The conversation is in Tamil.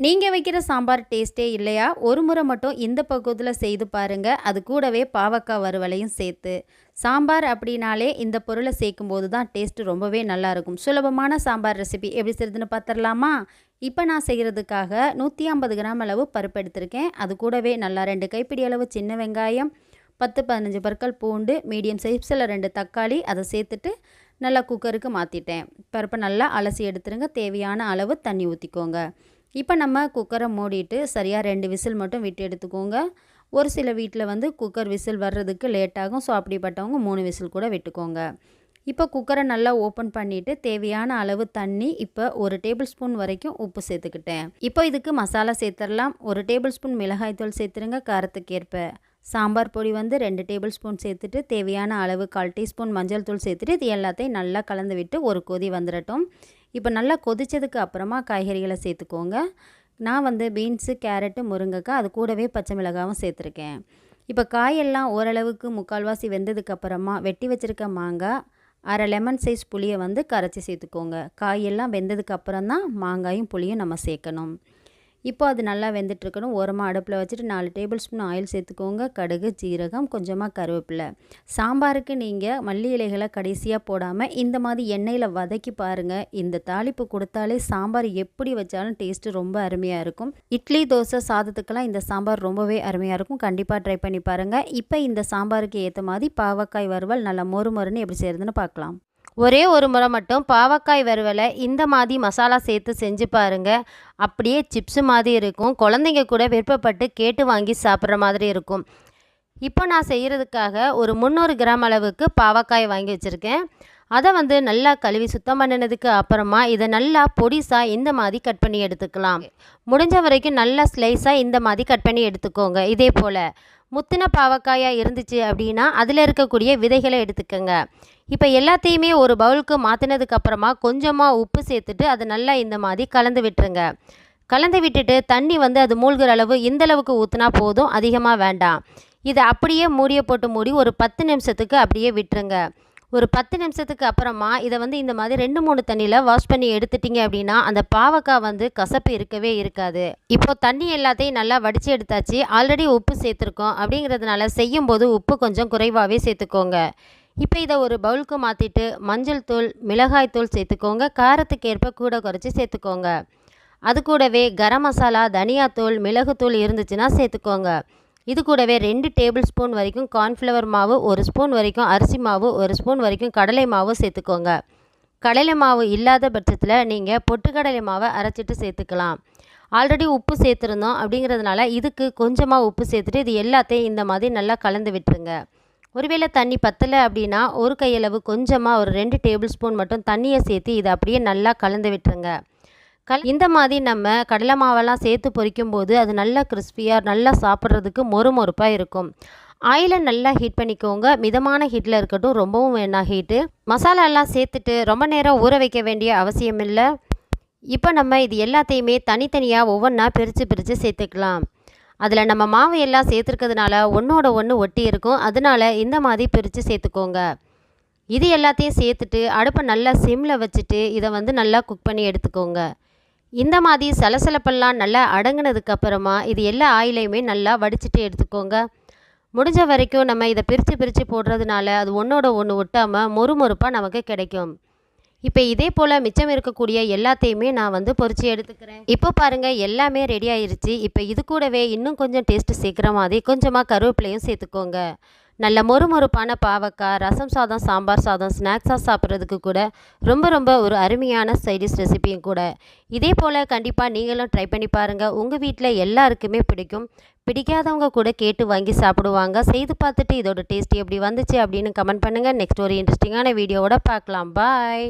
நீங்கள் வைக்கிற சாம்பார் டேஸ்ட்டே இல்லையா? ஒரு முறை மட்டும் இந்த பக்குவத்தில் செய்து பாருங்கள். அது கூடவே பாவக்காய் வறுவலையும் சேர்த்து. சாம்பார் அப்படின்னாலே இந்த பொருளை சேர்க்கும்போது தான் டேஸ்ட்டு ரொம்பவே நல்லாயிருக்கும். சுலபமான சாம்பார் ரெசிபி எப்படி செய்கிறதுன்னு பார்த்துடலாமா? இப்போ நான் செய்கிறதுக்காக 150 கிராம் அளவு பருப்பு எடுத்திருக்கேன். அது கூடவே நல்லா 2 கைப்பிடி அளவு சின்ன வெங்காயம், 10-15 பற்கள் பூண்டு, மீடியம் சைஸில் 2 தக்காளி அதை சேர்த்துட்டு நல்லா குக்கருக்கு மாற்றிட்டேன். பருப்பை நல்லா அலசி எடுத்துருங்க. தேவையான அளவு தண்ணி ஊற்றிக்கோங்க. இப்போ நம்ம குக்கரை மூடிட்டு சரியாக 2 விசில் மட்டும் விட்டு எடுத்துக்கோங்க. ஒரு சில வீட்டில் வந்து குக்கர் விசில் வர்றதுக்கு லேட் ஆகும். ஸோ அப்படிப்பட்டவங்க 3 விசில் கூட விட்டுக்கோங்க. இப்போ குக்கரை நல்லா ஓப்பன் பண்ணிவிட்டு தேவையான அளவு தண்ணி, இப்போ 1 டேபிள் ஸ்பூன் வரைக்கும் உப்பு சேர்த்துக்கிட்டேன். இப்போ இதுக்கு மசாலா சேர்த்துடலாம். 1 டேபிள் ஸ்பூன் மிளகாய்த்தூள் சேர்த்துருங்க காரத்துக்கேற்ப. சாம்பார் பொடி வந்து 2 டேபிள் ஸ்பூன் சேர்த்துட்டு தேவையான அளவு 1/4 டீஸ்பூன் மஞ்சள் தூள் சேர்த்துட்டு இது எல்லாத்தையும் நல்லா கலந்து விட்டு ஒரு கொதி வந்துடட்டும். இப்போ நல்லா கொதித்ததுக்கு அப்புறமா காய்கறிகளை சேர்த்துக்கோங்க. நான் வந்து பீன்ஸு, கேரட்டு, முருங்கைக்காய் அது கூடவே பச்சை மிளகாவும் சேர்த்துருக்கேன். இப்போ காயெல்லாம் ஓரளவுக்கு முக்கால்வாசி வெந்ததுக்கப்புறமா வெட்டி வச்சுருக்க மாங்காய், 1/2 லெமன் சைஸ் புளியை வந்து கரைச்சி சேர்த்துக்கோங்க. காயெல்லாம் வெந்ததுக்கப்புறம் தான் மாங்காயும் புளியும் நம்ம சேர்க்கணும். இப்போ அது நல்லா வெந்துட்டுருக்கணும். ஓரமாக அடுப்பில் வச்சுட்டு 4 டேபிள் ஸ்பூன் ஆயில் சேர்த்துக்கோங்க. கடுகு, ஜீரகம், கொஞ்சமாக கருவேப்பிலை. சாம்பாருக்கு நீங்கள் மல்லி இலைகளை கடைசியாக போடாமல் இந்த மாதிரி எண்ணெயில் வதக்கி பாருங்கள். இந்த தாளிப்பு கொடுத்தாலே சாம்பார் எப்படி வச்சாலும் டேஸ்ட்டு ரொம்ப அருமையாக இருக்கும். இட்லி, தோசை, சாதத்துக்கெல்லாம் இந்த சாம்பார் ரொம்பவே அருமையாக இருக்கும். கண்டிப்பாக ட்ரை பண்ணி பாருங்கள். இப்போ இந்த சாம்பாருக்கு ஏற்ற மாதிரி பாவக்காய் வறுவல் நல்லா மொறுமொறுன்னு எப்படி செய்கிறதுன்னு பார்க்கலாம். ஒரே ஒரு முறை மட்டும் பாவக்காய் வறுவலை இந்த மாதிரி மசாலா சேர்த்து செஞ்சு பாருங்கள். அப்படியே சிப்ஸு மாதிரி இருக்கும். குழந்தைங்க கூட விருப்பப்பட்டு கேட்டு வாங்கி சாப்பிட்ற மாதிரி இருக்கும். இப்போ நான் செய்கிறதுக்காக ஒரு 300 கிராம் அளவுக்கு பாவக்காய் வாங்கி வச்சுருக்கேன். அதை வந்து நல்லா கழுவி சுத்தம் பண்ணினதுக்கு அப்புறமா இதை நல்லா பொடிசாக இந்த மாதிரி கட் பண்ணி எடுத்துக்கலாம். முடிஞ்ச வரைக்கும் நல்லா ஸ்லைஸாக இந்த மாதிரி கட் பண்ணி எடுத்துக்கோங்க. இதே போல் முத்தின பாவக்காயாக இருந்துச்சு அப்படின்னா அதில் இருக்கக்கூடிய விதைகளை எடுத்துக்கோங்க. இப்போ எல்லாத்தையுமே ஒரு பவுலுக்கு மாற்றினதுக்கப்புறமா கொஞ்சமாக உப்பு சேர்த்துட்டு அதை நல்லா இந்த மாதிரி கலந்து விட்டுருங்க. கலந்து விட்டுட்டு தண்ணி வந்து அது மூழ்கிற அளவு இந்தளவுக்கு ஊற்றினா போதும், அதிகமாக வேண்டாம். இதை அப்படியே மூடியை போட்டு மூடி ஒரு 10 நிமிஷத்துக்கு அப்படியே விட்டுருங்க. ஒரு 10 நிமிஷத்துக்கு அப்புறமா இதை வந்து இந்த மாதிரி 2-3 தண்ணியில் வாஷ் பண்ணி எடுத்துட்டிங்க அப்படின்னா அந்த பாவக்காய் வந்து கசப்பு இருக்கவே இருக்காது. இப்போ தண்ணி எல்லாத்தையும் நல்லா வடித்து எடுத்தாச்சு. ஆல்ரெடி உப்பு சேர்த்துருக்கோம் அப்படிங்கிறதுனால செய்யும்போது உப்பு கொஞ்சம் குறைவாகவே சேர்த்துக்கோங்க. இப்போ இதை ஒரு பவுலுக்கு மாற்றிட்டு மஞ்சள் தூள், மிளகாய் தூள் சேர்த்துக்கோங்க. காரத்துக்கு ஏற்ப கூட குறைச்சி சேர்த்துக்கோங்க. அது கூடவே கரம் மசாலா, தனியாத்தூள், மிளகுத்தூள் இருந்துச்சுன்னா சேர்த்துக்கோங்க. இது கூடவே 2 டேபிள் ஸ்பூன் வரைக்கும் கார்ன்ஃப்ளவர் மாவு, 1 ஸ்பூன் வரைக்கும் அரிசி மாவு, 1 ஸ்பூன் வரைக்கும் கடலை மாவு சேர்த்துக்கோங்க. கடலை மாவு இல்லாத பட்சத்தில் நீங்கள் பொட்டுக்கடலை மாவை அரைச்சிட்டு சேர்த்துக்கலாம். ஆல்ரெடி உப்பு சேர்த்துருந்தோம் அப்படிங்கிறதுனால இதுக்கு கொஞ்சமாக உப்பு சேர்த்துட்டு இது எல்லாத்தையும் இந்த மாதிரி நல்லா கலந்து விட்டுருங்க. ஒருவேளை தண்ணி பத்தலை அப்படின்னா ஒரு கையளவு கொஞ்சமாக ஒரு 2 டேபிள் ஸ்பூன் மட்டும் தண்ணியை சேர்த்து இதை அப்படியே நல்லா கலந்து விட்டுருங்க. இந்த மாதிரி நம்ம கடலை மாவெல்லாம் சேர்த்து பொரிக்கும் போது அது நல்லா கிறிஸ்பியாக நல்லா சாப்பிட்றதுக்கு மொறுமொறுப்பாக இருக்கும். ஆயிலை நல்லா ஹீட் பண்ணிக்கோங்க. மிதமான ஹீட்டில் இருக்கட்டும், ரொம்பவும் வேணாம் ஹீட்டு. மசாலாலாம் சேர்த்துட்டு ரொம்ப நேரம் ஊற வைக்க வேண்டிய அவசியம் இல்லை. இப்போ நம்ம இது எல்லாத்தையுமே தனித்தனியாக ஒவ்வொன்றா பிரித்து சேர்த்துக்கலாம். அதில் நம்ம மாவு எல்லாம் சேர்த்துருக்கிறதுனால ஒன்றோட ஒன்று ஒட்டி இருக்கும். அதனால் இந்த மாதிரி பிரித்து சேர்த்துக்கோங்க. இது எல்லாத்தையும் சேர்த்துட்டு அடுப்பை நல்லா சிம்மில் வச்சுட்டு இதை வந்து நல்லா குக் பண்ணி எடுத்துக்கோங்க. இந்த மாதிரி சலசலப்பெல்லாம் நல்லா அடங்கினதுக்கப்புறமா இது எல்லா ஆயிலையுமே நல்லா வடிச்சிட்டு எடுத்துக்கோங்க. முடிஞ்ச வரைக்கும் நம்ம இதை பிரித்து போடுறதுனால அது ஒன்றோட ஒன்று ஒட்டாமல் மொறுமொறுப்பாக நமக்கு கிடைக்கும். இப்போ இதே போல் மிச்சம் இருக்கக்கூடிய எல்லாத்தையுமே நான் வந்து பொரித்து எடுத்துக்கிறேன். இப்போ பாருங்கள் எல்லாமே ரெடி ஆயிடுச்சு. இப்போ இது கூடவே இன்னும் கொஞ்சம் டேஸ்ட்டு சேர்க்குற மாதிரி கொஞ்சமாக கருவேப்பிலையும் சேர்த்துக்கோங்க. நல்ல மொறுமொறுப்பான பாவக்காய், ரசம் சாதம், சாம்பார் சாதம், ஸ்நாக்ஸாக சாப்பிட்றதுக்கு கூட ரொம்ப ஒரு அருமையான சைடிஷ் ரெசிபியும் கூட. இதே போல் கண்டிப்பாக நீங்களும் ட்ரை பண்ணி பாருங்கள். உங்கள் வீட்டில் எல்லாருக்குமே பிடிக்கும். பிடிக்காதவங்க கூட கேட்டு வாங்கி சாப்பிடுவாங்க. செய்து பார்த்துட்டு இதோட டேஸ்ட் எப்படி வந்துச்சு அப்படின்னு கமெண்ட் பண்ணுங்கள். நெக்ஸ்ட் ஒரு இன்ட்ரெஸ்டிங்கான வீடியோவோட பார்க்கலாம். பாய்.